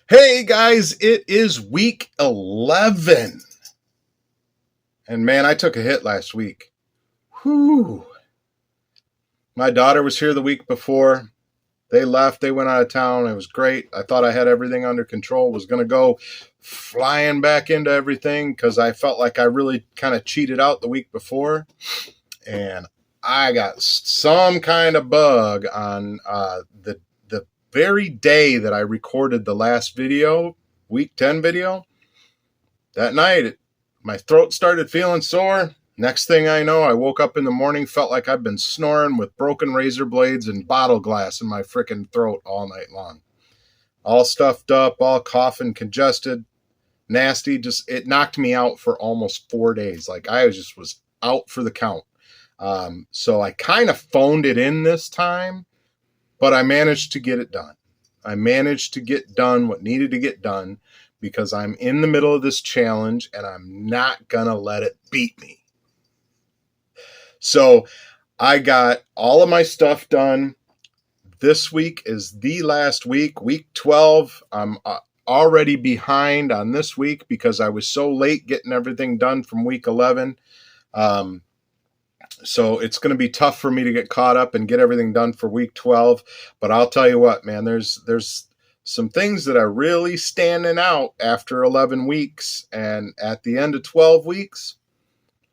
Hey guys, it is week 11. And man, I took a hit last week. Whew. My daughter was here the week before. They left, they went out of town. It was great. I thought I had everything under control, was going to go flying back into everything because I felt like I really kind of cheated out the week before. And I got some kind of bug on the very day that I recorded the last video, week 10 video. That night, my throat started feeling sore. Next thing I know, I woke up in the morning, felt like I've been snoring with broken razor blades and bottle glass in my freaking throat all night long. All stuffed up, all coughing, congested, nasty. It knocked me out for almost 4 days. Like I was out for the count. So I kind of phoned it in this time, but I managed to get it done. I managed to get done what needed to get done because I'm in the middle of this challenge and I'm not going to let it beat me. So I got all of my stuff done. This week is the last week, week 12. I'm already behind on this week because I was so late getting everything done from week 11. So it's going to be tough for me to get caught up and get everything done for week 12. But I'll tell you what, man, there's some things that are really standing out after 11 weeks. And at the end of 12 weeks,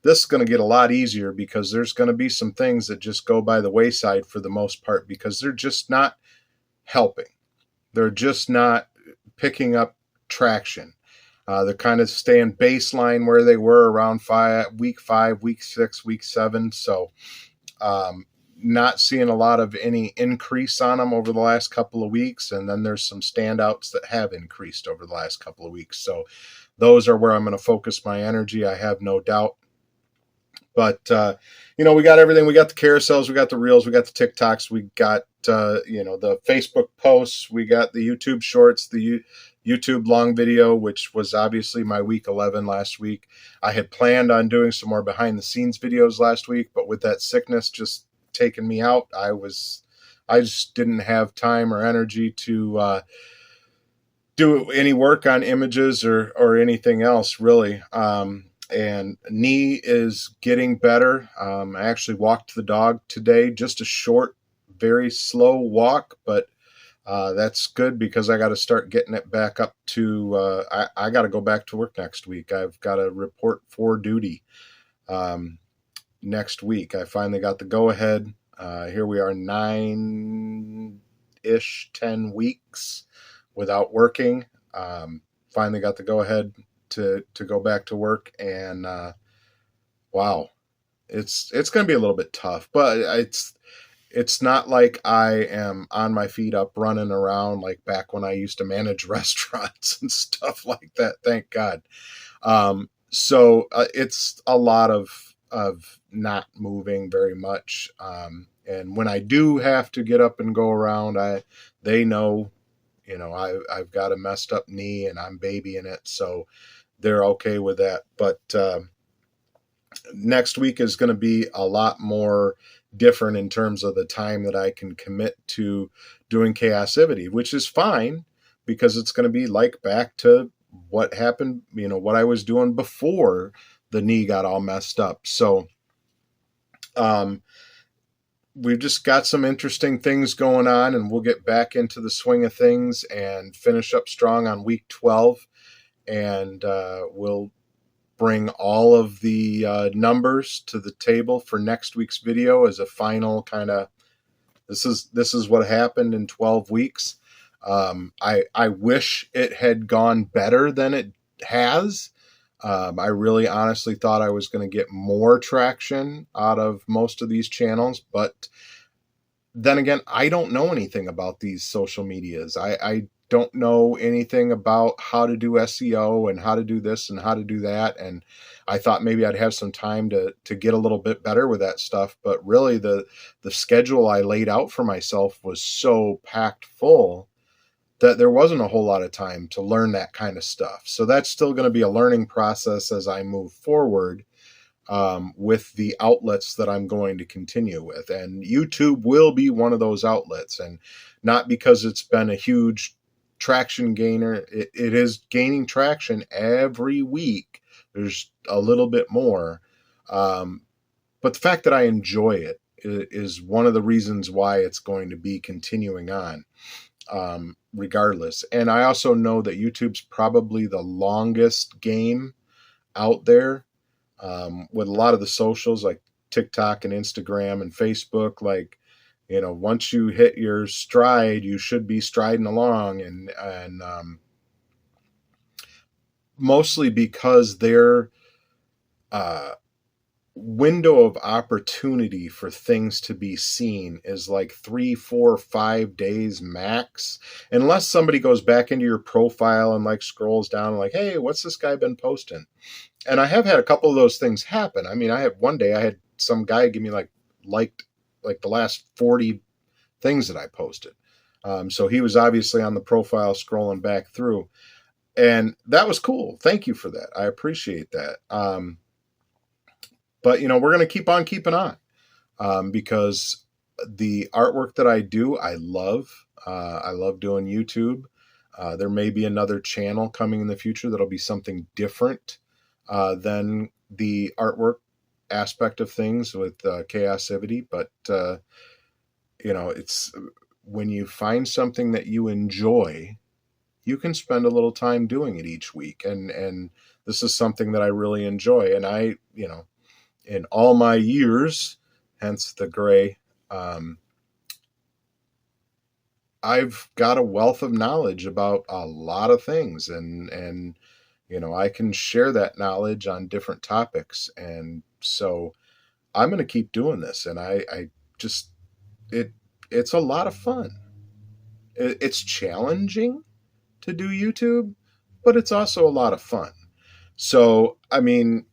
this is going to get a lot easier because there's going to be some things that just go by the wayside for the most part because they're just not helping. They're just not picking up traction. They're kind of staying baseline where they were around week 5, week 6, week 7. So not seeing a lot of any increase on them over the last couple of weeks. And then there's some standouts that have increased over the last couple of weeks. So those are where I'm going to focus my energy. I have no doubt. But, we got everything. We got the carousels, we got the reels, we got the TikToks, we got, the Facebook posts, we got the YouTube shorts, the YouTube long video, which was obviously my week 11 last week. I had planned on doing some more behind the scenes videos last week, but with that sickness just taking me out, I just didn't have time or energy to do any work on images or anything else really. And knee is getting better. I actually walked the dog today, just a short, very slow walk, but that's good because I got to start getting it back up to, I got to go back to work next week. I've got to report for duty next week. I finally got the go ahead. Here we are 9-ish, 10 weeks without working. Finally got the go ahead to go back to work, and wow, it's going to be a little bit tough, but it's not like I am on my feet up running around like back when I used to manage restaurants and stuff like that, thank God. So it's a lot of not moving very much, and when I do have to get up and go around, they know, I've got a messed up knee and I'm babying it, so they're okay with that. But next week is going to be a lot more different in terms of the time that I can commit to doing Kaosivity, which is fine because it's going to be like back to what happened, what I was doing before the knee got all messed up. So we've just got some interesting things going on, and we'll get back into the swing of things and finish up strong on week 12. And we'll bring all of the numbers to the table for next week's video as a final kind of, this is what happened in 12 weeks. I wish it had gone better than it has. I really honestly thought I was going to get more traction out of most of these channels, but then again, I don't know anything about these social medias. I don't know anything about how to do SEO and how to do this and how to do that. And I thought maybe I'd have some time to get a little bit better with that stuff. But really the schedule I laid out for myself was so packed full that there wasn't a whole lot of time to learn that kind of stuff. So that's still going to be a learning process as I move forward with the outlets that I'm going to continue with. And YouTube will be one of those outlets, and not because it's been a huge traction gainer. It is gaining traction every week. There's a little bit more. But the fact that I enjoy it is one of the reasons why it's going to be continuing on, regardless. And I also know that YouTube's probably the longest game out there, with a lot of the socials like TikTok and Instagram and Facebook. Like, once you hit your stride, you should be striding along, and mostly because their uh, window of opportunity for things to be seen is like 3, 4, 5 days max, unless somebody goes back into your profile and like scrolls down and like, hey, what's this guy been posting? And I have had a couple of those things happen. I mean, I have one day I had some guy give me liked like the last 40 things that I posted. So he was obviously on the profile scrolling back through, and that was cool. Thank you for that. I appreciate that. But we're going to keep on keeping on, because the artwork that I do, I love. I love doing YouTube. There may be another channel coming in the future that'll be something different than the artwork aspect of things with Kaosivity. But it's when you find something that you enjoy, you can spend a little time doing it each week, and this is something that I really enjoy. And I, in all my years, hence the gray, I've got a wealth of knowledge about a lot of things, and I can share that knowledge on different topics. And so I'm going to keep doing this, and I just it's a lot of fun. It's challenging to do YouTube, but it's also a lot of fun. So, I mean,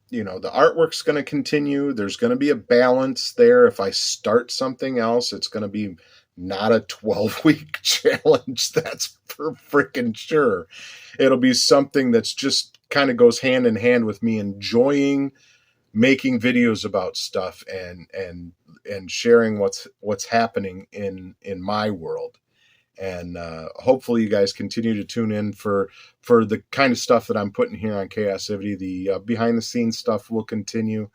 the artwork's going to continue. There's going to be a balance there. If I start something else, it's going to be not a 12-week challenge. That's for freaking sure. It'll be something that's just kind of goes hand in hand with me enjoying making videos about stuff and sharing what's happening in my world. And hopefully you guys continue to tune in for the kind of stuff that I'm putting here on Kaosivity. The behind the scenes stuff will continue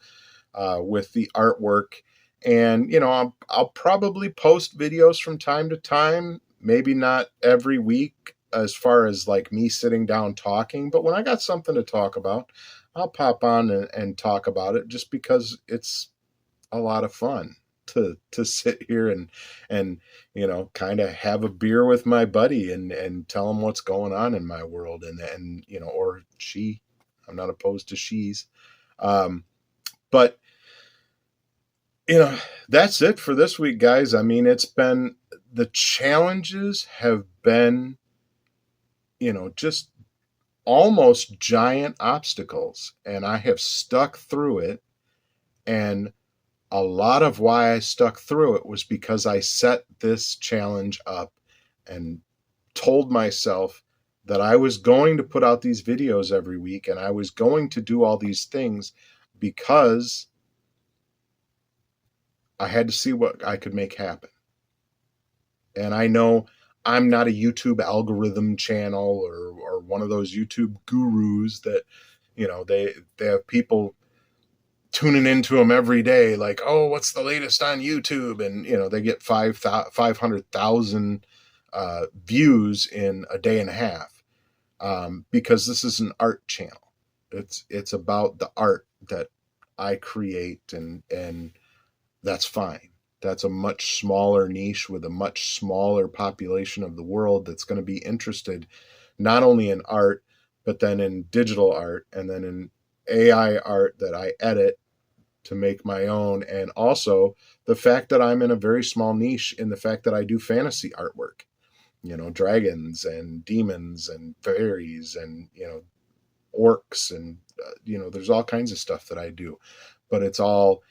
with the artwork, and I'll probably post videos from time to time, maybe not every week as far as like me sitting down talking, but when I got something to talk about, I'll pop on and talk about it, just because it's a lot of fun to sit here and kind of have a beer with my buddy and tell him what's going on in my world, and or she. I'm not opposed to she's. But that's it for this week, guys. I mean, the challenges have been just almost giant obstacles, and I have stuck through it. And a lot of why I stuck through it was because I set this challenge up and told myself that I was going to put out these videos every week, and I was going to do all these things because I had to see what I could make happen. And I know I'm not a YouTube algorithm channel or one of those YouTube gurus that, they have people tuning into them every day, like, oh, what's the latest on YouTube? And they get 500,000 views in a day and a half, because this is an art channel. It's about the art that I create, and that's fine. That's a much smaller niche with a much smaller population of the world that's going to be interested not only in art, but then in digital art, and then in AI art that I edit to make my own. And also the fact that I'm in a very small niche in the fact that I do fantasy artwork, dragons and demons and fairies and, orcs and, there's all kinds of stuff that I do, but it's all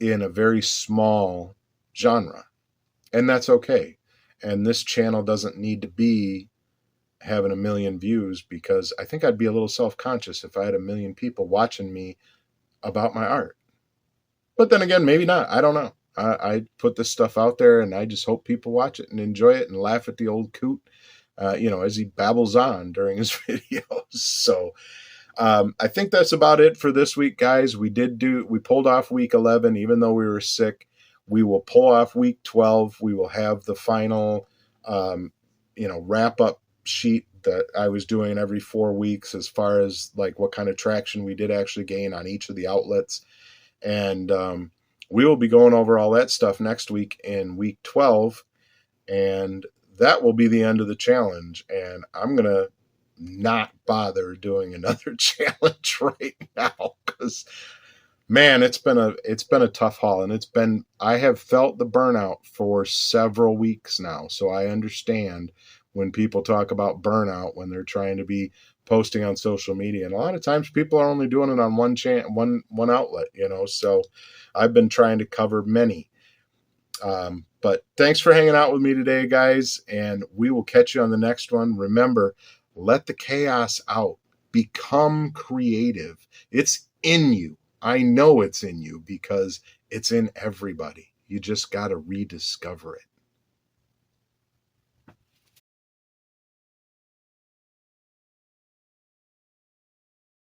in a very small genre, and that's okay. And this channel doesn't need to be having a million views, because I think I'd be a little self-conscious if I had a million people watching me about my art. But then again, maybe not. I don't know. I put this stuff out there, and I just hope people watch it and enjoy it and laugh at the old coot. as he babbles on during his videos. So I think that's about it for this week, guys. We pulled off week 11, even though we were sick. We will pull off week 12. We will have the final, wrap up sheet that I was doing every 4 weeks as far as like what kind of traction we did actually gain on each of the outlets. And we will be going over all that stuff next week in week 12. And that will be the end of the challenge. And I'm going to not bother doing another challenge right now because, man, it's been a tough haul, and I have felt the burnout for several weeks now. So I understand when people talk about burnout when they're trying to be posting on social media, and a lot of times people are only doing it on one outlet, so I've been trying to cover many. But thanks for hanging out with me today, guys, and we will catch you on the next one. Remember, let the chaos out. Become creative. It's in you. I know it's in you because it's in everybody. You just got to rediscover it.